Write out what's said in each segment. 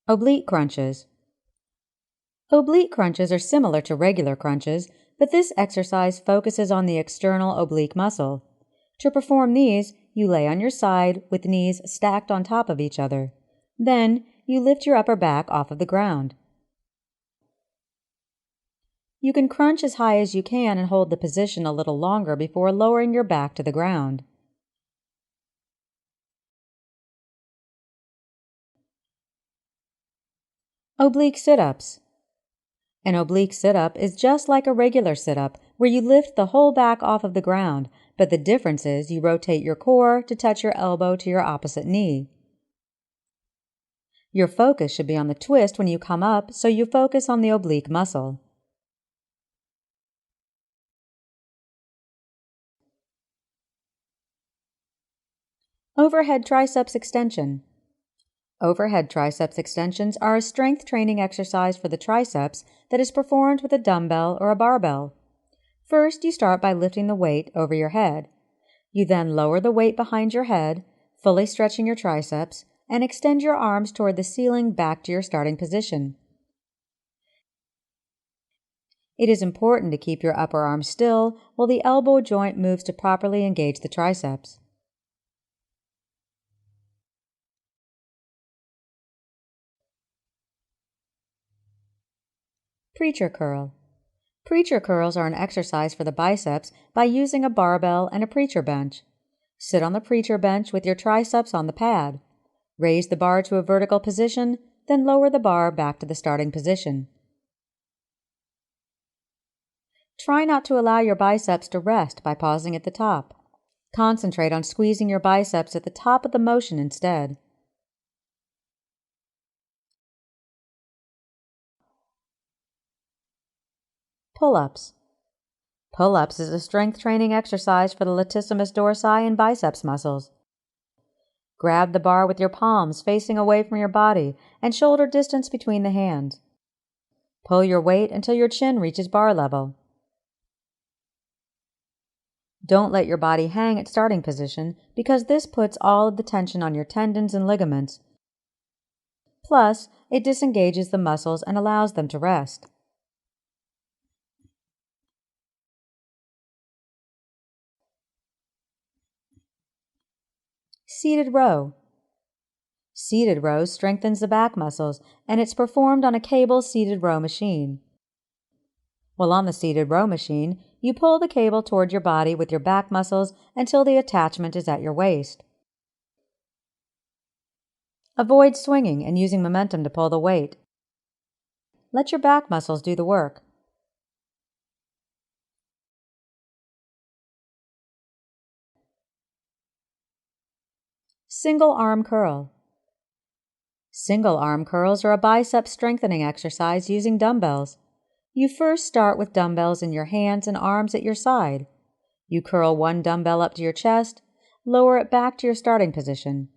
Oblique crunches. Oblique crunches are similar to regular crunches, but this exercise focuses on the external oblique muscle. To perform these, you lay on your side with knees stacked on top of each other. Then, you lift your upper back off of the ground. You can crunch as high as you can and hold the position a little longer before lowering your back to the ground. Oblique sit-ups. An oblique sit-up is just like a regular sit-up, where you lift the whole back off of the ground, but the difference is you rotate your core to touch your elbow to your opposite knee. Your focus should be on the twist when you come up, so you focus on the oblique muscle. Overhead triceps extension. Overhead triceps extensions are a strength training exercise for the triceps that is performed with a dumbbell or a barbell. First, you start by lifting the weight over your head. You then lower the weight behind your head, fully stretching your triceps, and extend your arms toward the ceiling back to your starting position. It is important to keep your upper arm still while the elbow joint moves to properly engage the triceps. Preacher curl. Preacher curls are an exercise for the biceps by using a barbell and a preacher bench. Sit on the preacher bench with your triceps on the pad. Raise the bar to a vertical position, then lower the bar back to the starting position. Try not to allow your biceps to rest by pausing at the top. Concentrate on squeezing your biceps at the top of the motion instead. Pull-ups. Pull-ups is a strength training exercise for the latissimus dorsi and biceps muscles. Grab the bar with your palms facing away from your body and shoulder distance between the hands. Pull your weight until your chin reaches bar level. Don't let your body hang at starting position because this puts all of the tension on your tendons and ligaments. Plus, it disengages the muscles and allows them to rest. Seated row. Seated row strengthens the back muscles, and it's performed on a cable seated row machine. While on the seated row machine, you pull the cable toward your body with your back muscles until the attachment is at your waist. Avoid swinging and using momentum to pull the weight. Let your back muscles do the work. Single arm curl. Single arm curls are a bicep strengthening exercise using dumbbells. You first start with dumbbells in your hands and arms at your side. You curl one dumbbell up to your chest, lower it back to your starting position.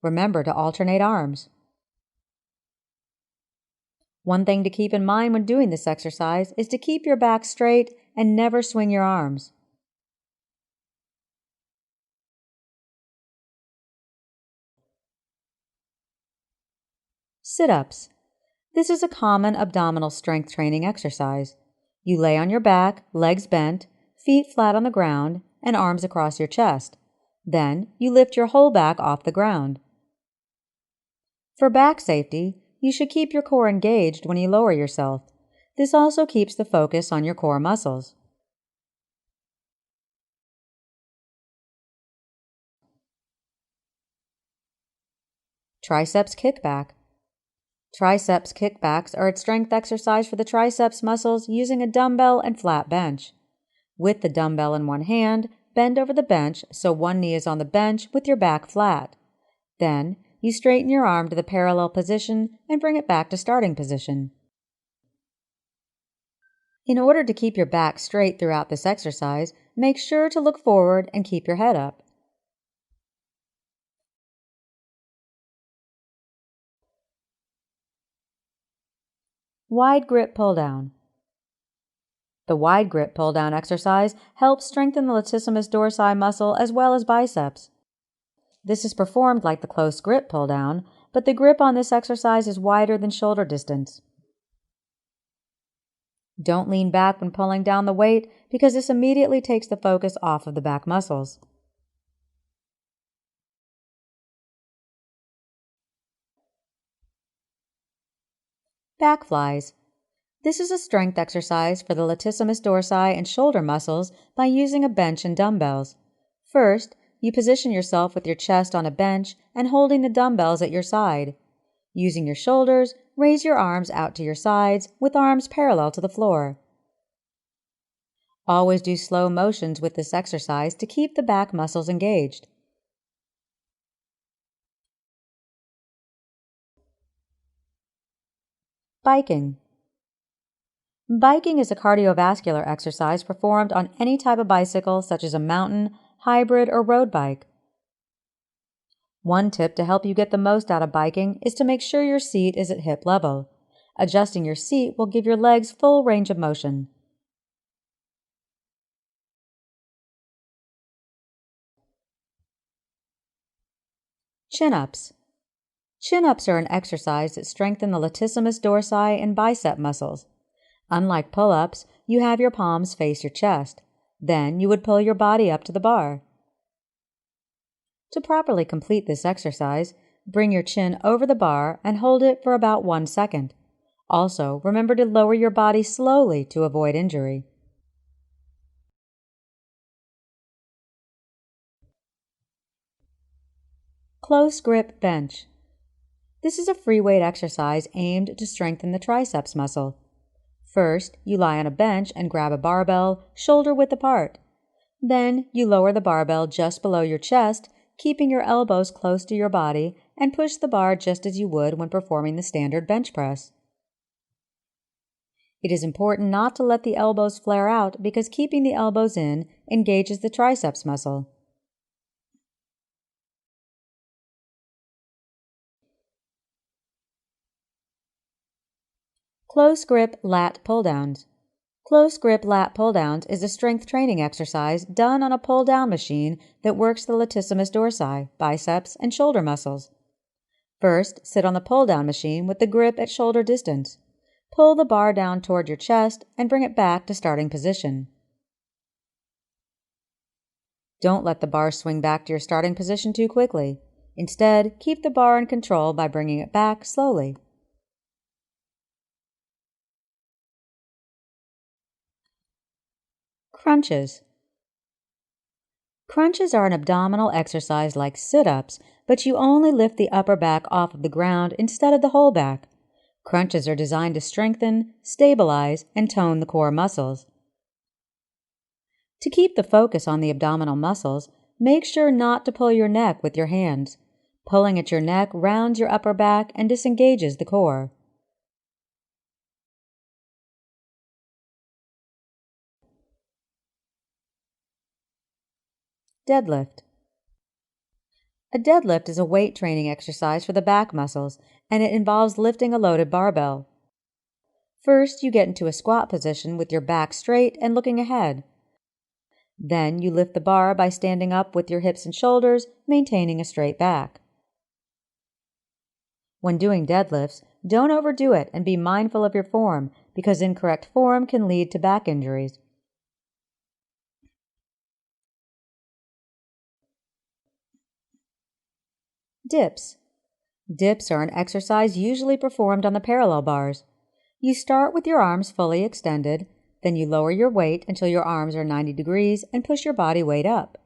Remember to alternate arms. One thing to keep in mind when doing this exercise is to keep your back straight and never swing your arms. Sit-ups. This is a common abdominal strength training exercise. You lay on your back, legs bent, feet flat on the ground, and arms across your chest. Then, you lift your whole back off the ground. For back safety, you should keep your core engaged when you lower yourself. This also keeps the focus on your core muscles. Triceps kickback. Triceps kickbacks are a strength exercise for the triceps muscles using a dumbbell and flat bench. With the dumbbell in one hand, bend over the bench so one knee is on the bench with your back flat. Then, you straighten your arm to the parallel position and bring it back to starting position. In order to keep your back straight throughout this exercise, make sure to look forward and keep your head up. Wide grip pull down. The wide grip pull down exercise helps strengthen the latissimus dorsi muscle as well as biceps. This is performed like the close grip pull down, but the grip on this exercise is wider than shoulder distance. Don't lean back when pulling down the weight because this immediately takes the focus off of the back muscles. Back flies. This is a strength exercise for the latissimus dorsi and shoulder muscles by using a bench and dumbbells. First, you position yourself with your chest on a bench and holding the dumbbells at your side. Using your shoulders, raise your arms out to your sides with arms parallel to the floor. Always do slow motions with this exercise to keep the back muscles engaged. Biking. Biking is a cardiovascular exercise performed on any type of bicycle such as a mountain, hybrid, or road bike. One tip to help you get the most out of biking is to make sure your seat is at hip level. Adjusting your seat will give your legs full range of motion. Chin-ups. Chin-ups are an exercise that strengthen the latissimus dorsi and bicep muscles. Unlike pull-ups, you have your palms face your chest. Then you would pull your body up to the bar. To properly complete this exercise, bring your chin over the bar and hold it for about 1 second. Also, remember to lower your body slowly to avoid injury. Close grip bench. This is a free weight exercise aimed to strengthen the triceps muscle. First, you lie on a bench and grab a barbell, shoulder width apart. Then, you lower the barbell just below your chest, keeping your elbows close to your body, and push the bar just as you would when performing the standard bench press. It is important not to let the elbows flare out because keeping the elbows in engages the triceps muscle. Close grip lat pull-downs. Close grip lat pull-downs is a strength training exercise done on a pull-down machine that works the latissimus dorsi, biceps, and shoulder muscles. First, sit on the pull-down machine with the grip at shoulder distance. Pull the bar down toward your chest and bring it back to starting position. Don't let the bar swing back to your starting position too quickly. Instead, keep the bar in control by bringing it back slowly. Crunches. Crunches are an abdominal exercise like sit-ups, but you only lift the upper back off of the ground instead of the whole back. Crunches are designed to strengthen, stabilize, and tone the core muscles. To keep the focus on the abdominal muscles, make sure not to pull your neck with your hands. Pulling at your neck rounds your upper back and disengages the core. Deadlift. A deadlift is a weight training exercise for the back muscles, and it involves lifting a loaded barbell. First, you get into a squat position with your back straight and looking ahead. Then you lift the bar by standing up with your hips and shoulders, maintaining a straight back. When doing deadlifts, don't overdo it and be mindful of your form, because incorrect form can lead to back injuries. Dips. Dips are an exercise usually performed on the parallel bars. You start with your arms fully extended, then you lower your weight until your arms are 90 degrees and push your body weight up.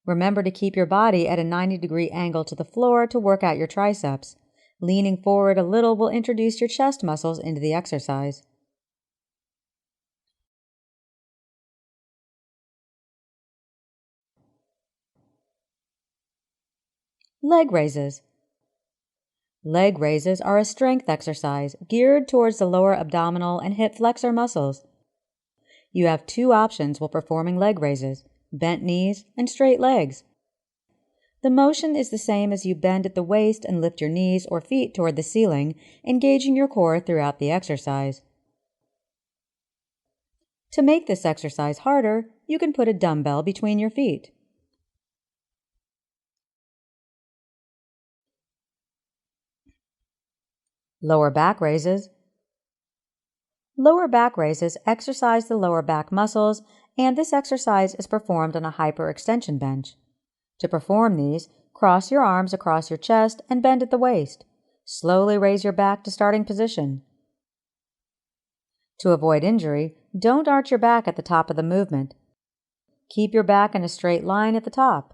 Remember to keep your body at a 90-degree angle to the floor to work out your triceps. Leaning forward a little will introduce your chest muscles into the exercise. Leg raises. Leg raises are a strength exercise geared towards the lower abdominal and hip flexor muscles. You have 2 options while performing leg raises: bent knees and straight legs. The motion is the same as you bend at the waist and lift your knees or feet toward the ceiling, engaging your core throughout the exercise. To make this exercise harder, you can put a dumbbell between your feet. Lower back raises. Lower back raises exercise the lower back muscles, and this exercise is performed on a hyperextension bench. To perform these, cross your arms across your chest and bend at the waist. Slowly raise your back to starting position. To avoid injury, don't arch your back at the top of the movement. Keep your back in a straight line at the top.